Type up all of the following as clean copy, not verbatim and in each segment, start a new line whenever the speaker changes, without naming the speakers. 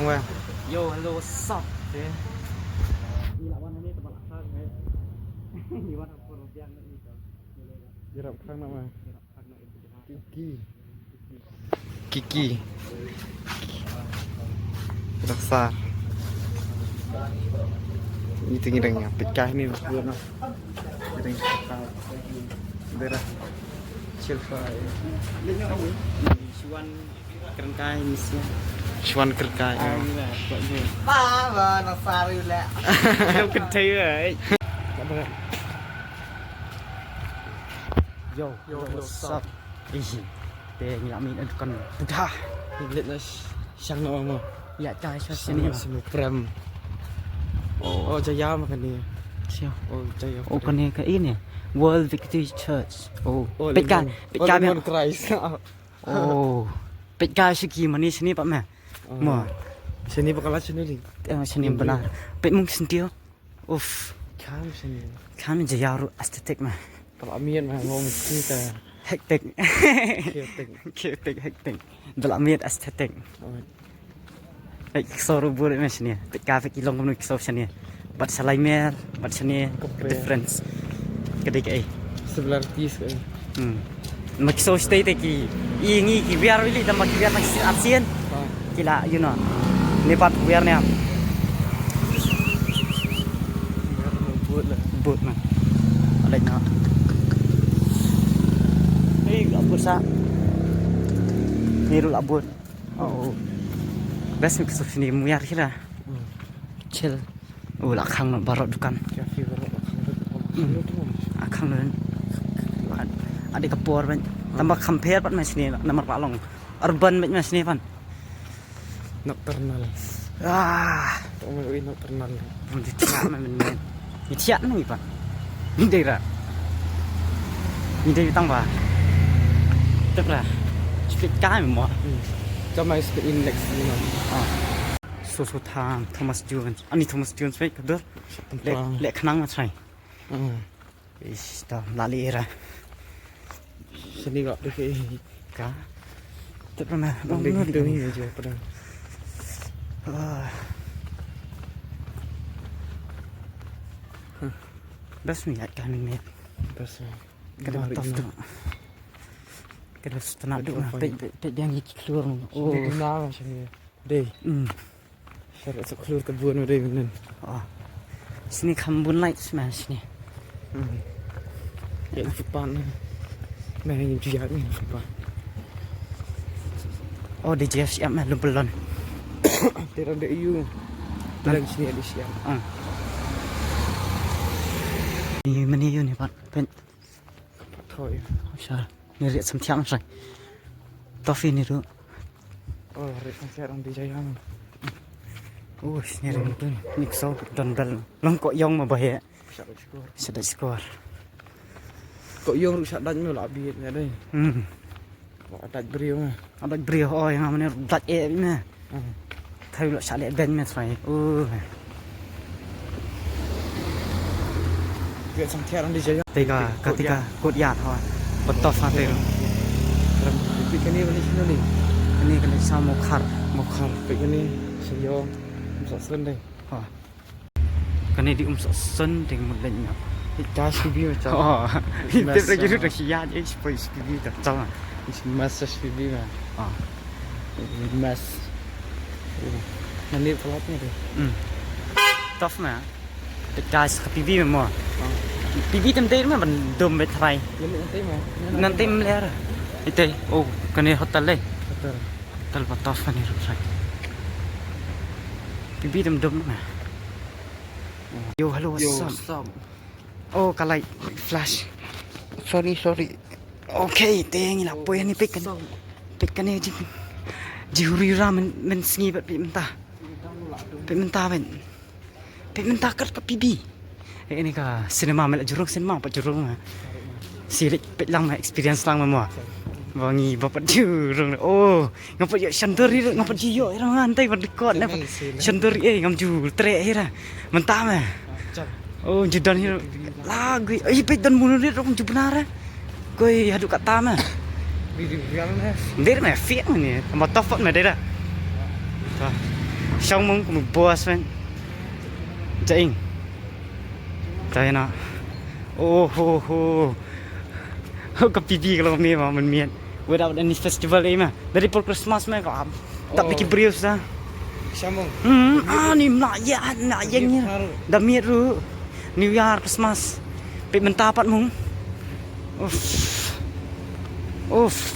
Long qua.
Yo, hello, what's up? Đi lạiวันนี้ตะบันข้างไงđiวันคนเบียงนี่ก็
Jarap khang nak mah.
ข้างในเป็นยังไง
Kiki. Raksa. Ini tinggi dengnya. Pecah ini buat noh. Deng kau. Berah. Chill fry.
ชวนกันกายมิสเนี่ย
Chuan kerkai.
นี่แหละเปิดเลย
บ้าบ้านาซาริแหละ
เริ่มกันเทยเลย Yo,
Yo,
what's up? Ih, teh ni amin kan.
Dah. Lihat lah. Siang nak mah.
Ya, cai shot
Sini
sini.
sini prem. Oh, Jaya makan ni.
Siapa?
Oh, Jaya.
Oh, kan ni ke ini. World Victory Church. Oh,
Oh,
pekan
Lemon Christ.
Oh, pekan segi mana sini Pak Mah? Mah.
Sini bakalan sini ni.
Sini benar. Pek mung sentio. Uff,
Kam sini.
kami jayaru estetik mah.
Kalau Amin mah mau mesti kita
Hektik.
kiotik.
Hektik, hektik. Dalam miat estetik. Pek soru buat mah sini. Pek kafe kilong kamu kisah sini. Bat salai mer, bat sini difference. Kedai
Sebelah tis kan.
Makso stay teki. Ini ki biar wili dan mak biar nak ASEAN. Kila you know. Nepat biar ni am.
Buat lah.
Buat mah. Ada nak. Ni abut sa. Ni rul abut. Oh. Best mix of sini muyar kira. Chill. Oh, lakang nak barot dukan.
Kafe baru
Akang nun. Ada kepor ban. Tambah compare pat mas ni nomor Pak Long. Urban mas ni pan.
Nocturnal.
Ah,
Tak mau nocturnal.
mun ditiak man men. Ditiak nang ipan. Ni dira. Ni dira tang ba. Tức là split cái mà mọi.
Cho mai speed index ni mah.
So tham Thomas Jones. Ani Thomas Jones baik kedur. Lek kenang mas sai. Is dah lali era.
Sini kak dekat
Ka. Tak pernah
Bang gitu ni aja pernah.
Best ni kan ni.
Bas.
Kada tof tu. Kada setengah tu lah. Pek yang keluar.
Oh, kenal macam ni. Deh. Syarat sekelur kebun deh benar.
Sini Kambun Lights mas ni.
Ya depan. Nah, yang jiat ni depan.
Oh, di JF siap mah belum.
Terang dek you. Dalam sini ada siap.
Ni mana you ni Pak? Pen.
Thôi.
Syar. Ni riak semtiap mas. Tofi ni tu.
Oh, rekan sekarang di Jaya.
Oh, ni riak tu. Ni so dan bel. Long kok yong mah bahaya.
Syarat skor.
Sedap skor.
Kok yang rusak dan melak biit ni deh. Kok ada beriu mah.
Ada beri oh yang mana black air ni. Thay lo sale ben mas sai. Oh.
Biar sekarang di Jaya.
Ketika kod yat ho. Betul fatir.
Tapi ni balik sini ni.
Ini kena sama mokhar.
Mokhar. Tapi ni seyo. Musak sen deh.
Kena di sen dengan modalnya.
Gas bibi macam.
Oh, itu lagi tu dah siap je supaya SPB tak tahu.
Mas SPB mah. Mas. Nanti pelatnya deh.
Tough mah. Guys, SPB memang. PB tempat mah bendom betrai.
Nanti mah.
Nanti melihara. Itu, oh, kena hotel le.
Betul.
Hotel tough ni rusai. PB bendom mah. Yo, hello, what's up? Oh, kalai flash. Sorry. Okay, tengok lah. Poin ni pekan ni jihuri ramen men sengi bet mentah. Pek mentah kat PB. Ini ka cinema melak jurung cinema pak jurung. Silik pek lang experience lang mama. Wangi bapak jurung. Oh, ngapa yo shandori ngapa jiyo era ngantai berdekot na. Shandori ngamju trek era. Mentah mah. Oh, judan ni lagu. Pek dan bunuh dia orang benar. Koi haduk kat tama.
Video viral ni.
Dia mah fit ni. Tambah top mah dia dah. xong mong cũng boss man chạy chạy nào oh ho ho cái pipi kalau ni mah mình miền without any festival ini mah dari pol Christmas mah kau tak pikir berius dah
Siamong.
ni nak yang ni dah miet ru New Year Christmas pe mentapat mong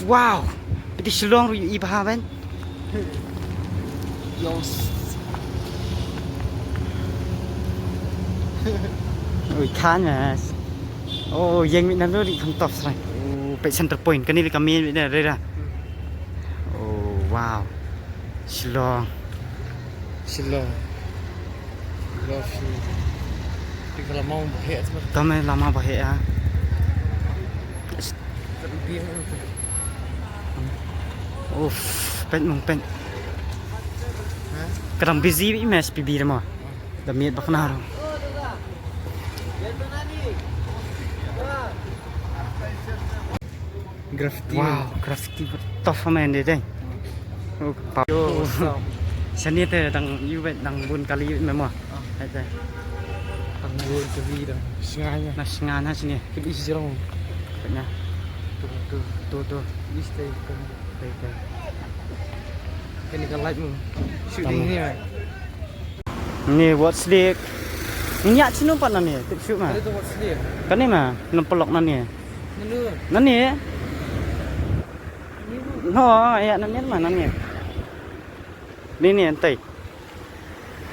wow pergi Shillong ru i bahawan ôi khán mà dân Việt Nam nó đi không tập rồi bị center point cái này là kami Việt Nam đây ra wow Shillong
Love you. Tinggal mau bahaya semua.
kami lama bahaya pen mong pen kadang busy bi mas pibi mo damiet bakna ro
Graffiti.
wow graffiti tough man deh deh yo seni tu dang you bet dang bun kali memo ada
Anggur ke vida. Senganya.
nas ngana sini
Ke isi rong.
katanya tuh
Stay kan.
baik
Kan ikan light mu. Shooting ni mah.
ni what's the ni yak sino pat nani tip shoot mah
Ada tu what's dia?
kan ni mah nempelok nani
Nenu.
nani no ya nani mah nani ni entai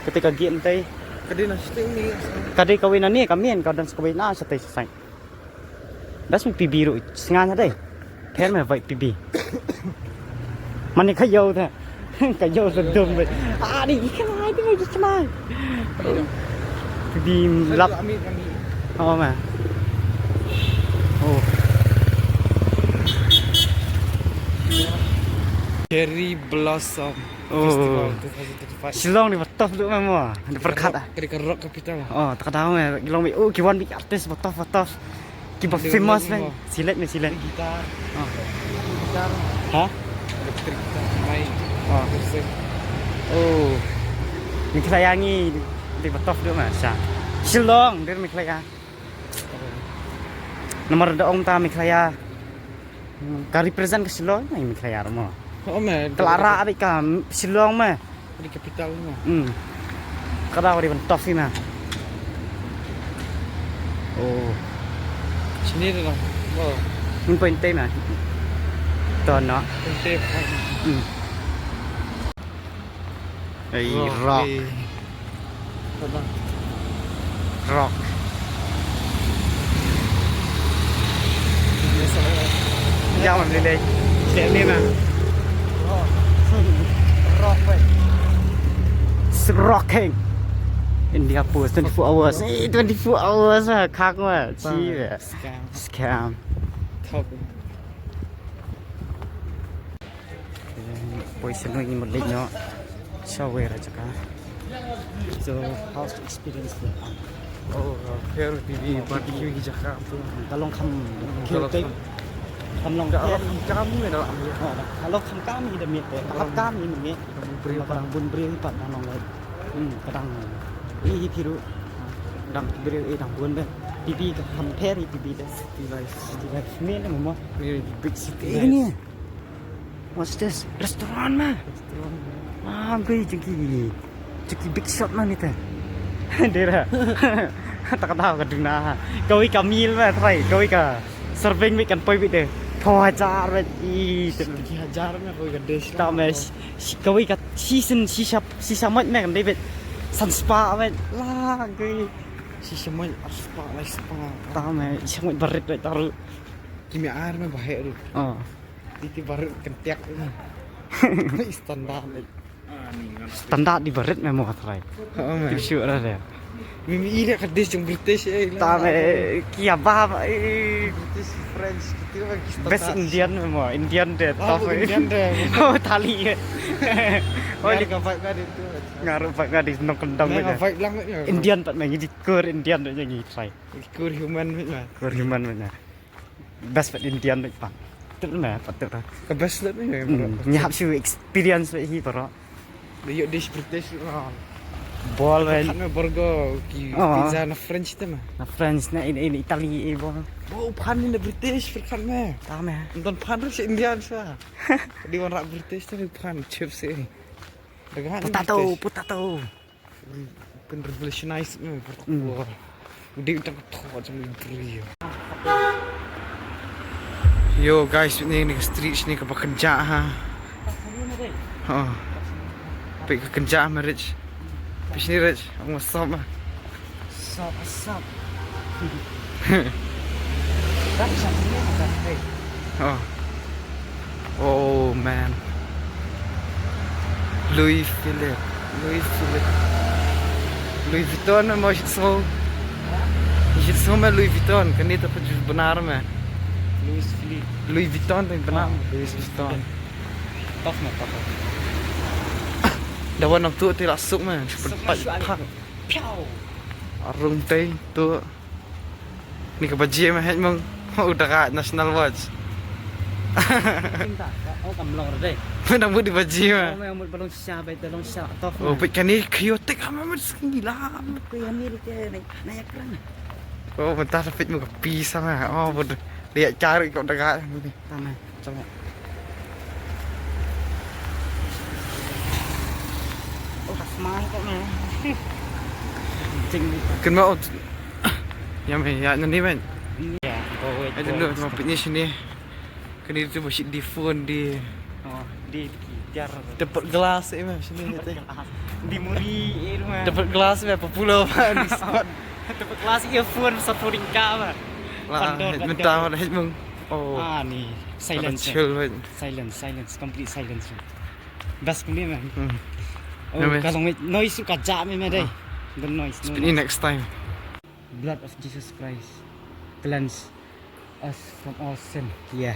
ketika gi entai
Kadang nak shooting ni.
kadai kawin nani kamian kau dan sekawin na satai sai das mi pibi ru senganya dai pher me vai pibi mani khayau tha khayau sedum be đi cái này pibi lap
Ambil.
mà
Cherry Blossom Festival 2025.
Shillong ni betul tu memang ada perkat ah
Ketika rock capital.
tak tahu meh long mi kiwan bi artis betul kiba famous man silat
Gitar. Gitar.
hah
Elektrik gitar. Main. Musik.
mi kelayangi di betul tu mah sa Shillong dia mi kelaya nomor ada om ta mi kelaya ka represent ke Shillong mi kelaya mo
Oh man.
Kelara abi ka Shillong mah
Di capital ni mah.
kadang di bentok sih mah
Sini tu lah. Oh.
mình quên tên mà toàn nó
Tep.
ấy rock rock giao mình lên đây sẽ lên mà rock vậy rocking India Post 24 hours 24 hours à khác quá chi vậy scam
Top.
Boy senang ini melik nyo shower aja kan so how's the experience there
Fair di barbecue di Jakarta.
kalau
Kalau
kham long
dalam kamu ni dalam dia.
kalau kham kami dah miet kham kami ni kadang bun beri pat nong lai kadang i piru dang beri dang bun ben pipi kham peri pipi dah di life ni ni mo
Ni big city.
ini what's this restaurant mah gue cuki big shot mah ni teh dera tak tahu kaduna kau kamil mah try kau serving weekend poi bit deh 2,000 bet i
3,000 mah kau gede.
tak mes kau season sisa mat mah kan David sun spa bet lah gue
Si semua spa lah spa.
tak mes isang mat barit bet taruh
Kimi air mah bahaya tu. Titi baru kentiak ni. Standar.
standar di barit memang try
Oh man.
tisu lah deh
Mimi ini kedis yang British
tak mes kia bah
British French gitu bagi standar.
best Indian memang Indian deh
Indian deh.
tali
Oh di vibe kan itu.
ngaruh pak di nong kendang
Nah,
aja
vibe lang ni.
Indian pat main di kur Indian tu jadi try
Kur human ni mah.
kur human mana best pat Indian tu pak tu mah pat tu
Ke best lah ni.
ni hab su experience hi para
Dia dish British lah.
Ball
Kan
man.
me burger pizza na French tu mah.
Na friends na in Italy ball.
Oh, pan ni na British kan me.
Tama.
Nonton pan rin sa Indian sa. Di man rak British tu pan chips eh. Dagan
Potato.
Pen revolutionize me. Wah. Di tak tahu macam ni. Yo guys, ni street ni ke bekerja ha. Oh. Pergi ke kerja mah Rich. Pergi ni Rich, aku masuk mah.
Sup.
Oh. Oh man. Louis Vuitton mah masih so. Masih so mah Louis Vuitton, kan itu apa benar mah. Louis Vuitton tu benar. Louis Vuitton.
Tough.
Dah warna tu tidak masuk mah. Cepat.
Piao.
Arung teh tu. Ni ke baju mah hej mong. Udah kat National Watch.
Cinta. Oh, kamlong rồi đây.
Mana buat di baju mah.
Mày một balon xa bay balon xa tough.
Oh, kan ni chaotic amat gila.
Kuya mirip dia naik lang.
Oh, bentar fit muka pisang ah. Oh, bodoh. Lihat cari kau dekat.
Tama. Coba. Oh, smile kok mah. Cing ni.
Kan mau. Ya me, ya nanti men.
Ya, bawa.
Ada dulu mau pitnya sini. Kan itu masih di phone di.
Oh, di tiar.
Dapat gelas mah sini teh.
Di muri rumah.
Dapat gelas mah popular di spot.
Dapat kelas earphone 1 ringka mah.
Lah, bentar dah mong. Oh.
Ah ni, silence.
Chill men.
Silence, complete silence. Bas kami man. Oh,
Yeah, man.
kalau noise suka jam me dai. The noise. No
Ini next time.
Blood of Jesus Christ cleanse us from all sin. Yeah,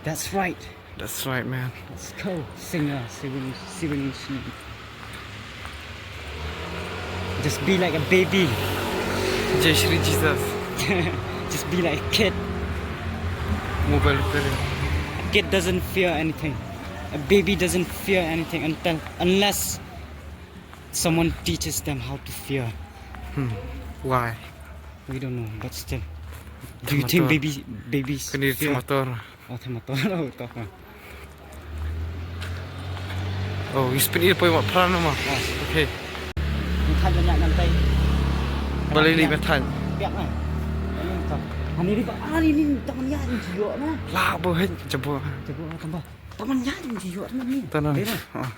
that's right.
That's right, man.
Let's go, singer, singing. Just be like a baby.
Jai Shri Jesus.
Just be like a kid.
Mobile repair.
A kid doesn't fear anything. A baby doesn't fear anything unless someone teaches them how to fear.
Why?
We don't know, but still. Do you think babies
Kan itu
fear?
motor.
Oh, motor. Oh, tak.
Oh, you spin ini pun peran mah. Okay.
Kan banyak nanti.
Balik lagi tan.
Biar lah. Ini di ini teman ya ini jiwa nah.
Lah, bohen coba.
Coba tambah. Teman ya ini jiwa ni.
Tanam.
Oh.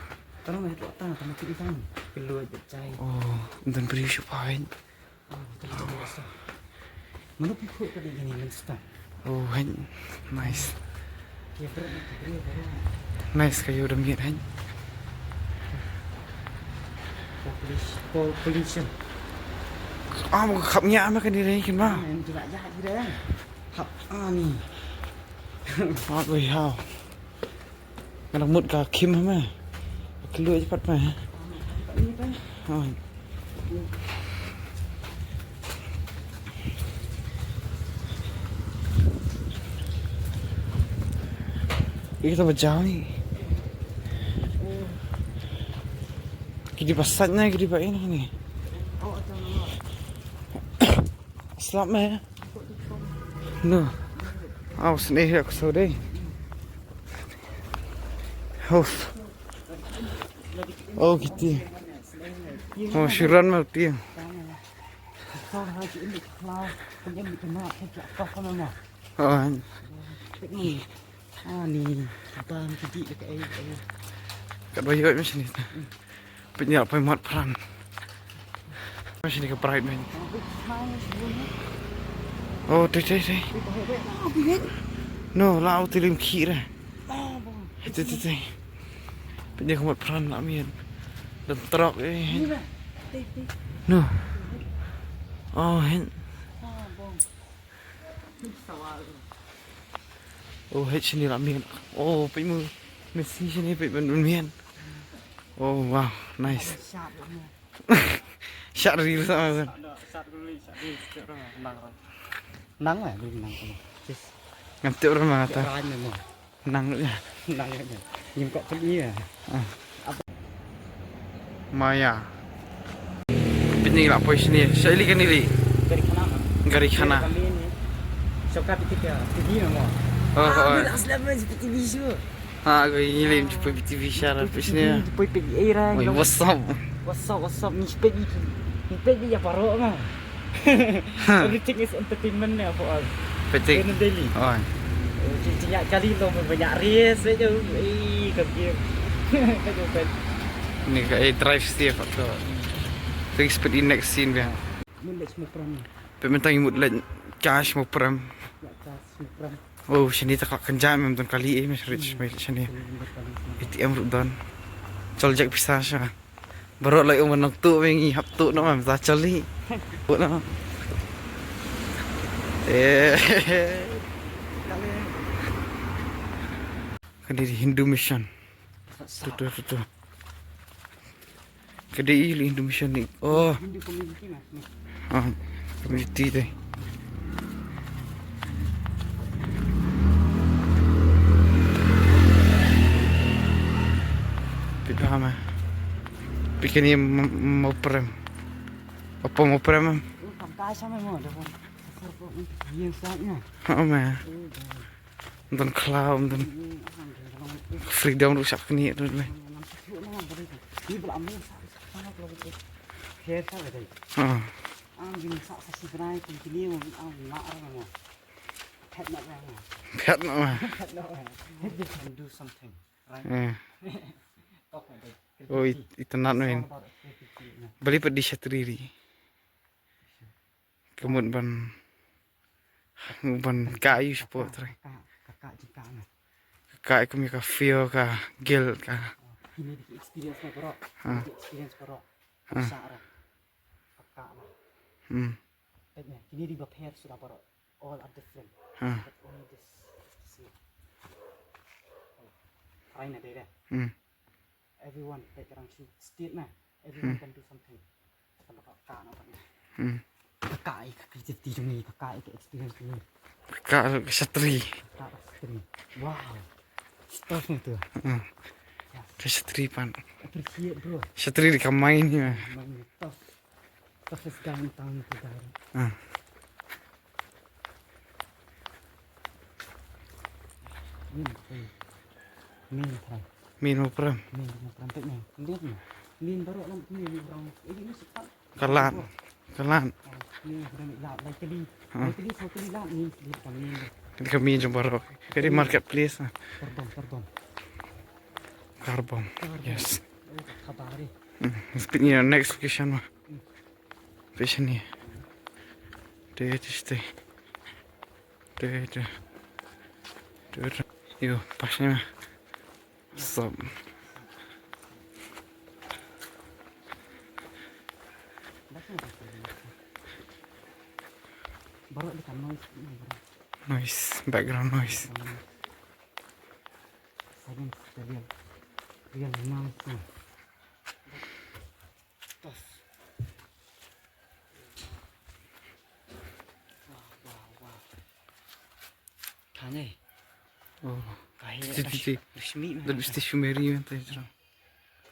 Tanam itu tanam kiri tanam. Keluar cai.
Oh, dan beri siapain?
Mana pukul tadi ini menstak.
Oh, hen. Nice.
Ya berat.
Nice kayu udah miat hen.
Pollution.
Ah, mau kapnya apa kan diri kan mah?
Yang tidak jahat dia. Hap ni.
Mak gue hao. Kan mut ka Kim mah. Keluar cepat mah. Oh. Ini kita berjauh ni. Kita pasatnya kita buat ini ni. Stop man. No. Aku sendiri aku saudara. Oh gitu. Oh syuran mah dia.
Kau lagi ini kalau punya kena kerja apa nama?
Oh.
Ni. Ni. Abang tidik dekat air.
Kat bayu macam ni. Penyak pemat peran. Macam ni ke pride man. Oh, teh. No, lau tilim kira. Teh. Penyak pemat peran nak mian. Dan truk No. Oh, hen. Oh, hết sini lah mian. Oh, pergi mu. Messi sini pergi mian. Oh, wow, nice. Shot reel sama kan.
Nang lah, nang.
Ngantuk orang mata.
Rang memang.
Nang ya.
Nang. Nhưng kok pergi ya.
Maya. Pining lah pois ni. Saya lihat ni li.
Dari kenapa?
Gari khana.
Kami ini. Suka kita TV mo.
Oh.
Aslam man sa TV show.
Ha, aku ingin jumpa TV syaraf pois ni.
Depois peguei era.
Oi, what's up?
What's up? Ni peguei. Ni peguei ya paro nga. Everything is entertainment na po.
Petik.
Ano daily?
Oh.
Cinya kali lo banyak race aja. Kagim. Kagim.
Ni kaya drive stiff aku. Thanks for the next scene dia.
Mula semua peran.
Pementang imut lah cash mo pram.
Ya kas semua peran.
Oh, sini tak akan jam memang kali mas rich mai sini. ATM rudan. Chal jak pisah siya. Baru lagi umur nak tu mengi hap tu nak mam tak chali. Buat nak. Kedai Hindu Mission. Tutu. Kedai Hindu Mission ni. Oh.
Hindi community mas.
Community deh. Pika mah. Pika ni mau prem. Apa mau prem?
Kamkay sama mo. Yang saatnya.
Mah. Nonton clown, nonton freedom rusak ni tu lah.
Ni belamnya sama kalau itu. Hair sama tadi. Gini sak sasi berai kini mo nak orang mo. Pet nak orang mo.
Pet nak mah.
Pet nak orang. They can do something. Right.
Oh, itu nak main. Balik pada Syatriri. Kemudian ban kayu sport try.
Kakak juga na.
Kakak kami ka feel ka gel ka.
Ini di experience na bro. Experience bro. Sara. Kakak na. Tanya, ini di bapher sudah bro. All are different. But only this see. Try na deh. Everyone take orang shoot state na. Everyone can do something. Kalau kakak na kan. Kakak kerja di sini, kakak experience ni.
Kakak Syatri.
Kakak Syatri. Wow. Stuff ni tu.
Syatri pan.
Appreciate bro.
Syatri di kamain ni mah.
Tough. Toughest guy in town tu dah. Min try.
Min mau pram.
Min try ni. Lihat ni. Min baru nak ni orang. Ini cepat.
Kalan.
Ni dah nak lap lagi kali. Lagi kali lap ni di kami.
Di kami jumpa ro. Di marketplace.
Pardon.
Carbon. Yes.
Khabar ni.
Speaking of next location mah. Location ni. Deh. Yo, pasnya mah. Stop.
Baru dekat
Noise, background noise.
Silence, real noise. Tough. Wow. Kane.
Oh,
Kahit
Titi.
resmi
Dah mesti Shumeri yang tadi terang.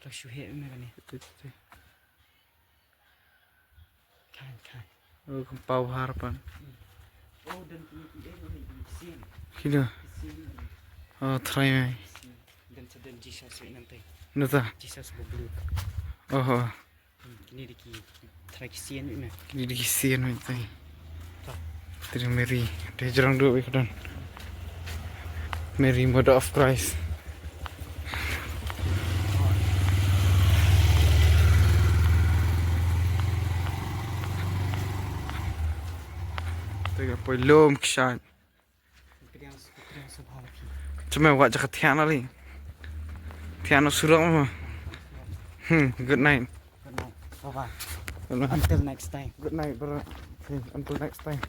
Terus syuhek ni.
Titi.
Kan.
Oh, kempau harapan.
Oh, dan ini sin.
Kira. Oh, try mai.
Dan sedang Jesus nanti.
Nata.
Jesus berbulu.
Oh.
Ini diki try sin ni.
Ini di kisian mai tadi. Tadi Mary. Dia jarang duduk ikutan. Mary Mother of Christ. Tega poi lom kishan.
Kriang sebab lagi.
Cuma awak jaga tiana li. Tiana surang mah. Good night.
Good night. Bye-bye. Until next time.
Good night, bro. Okay, until next time.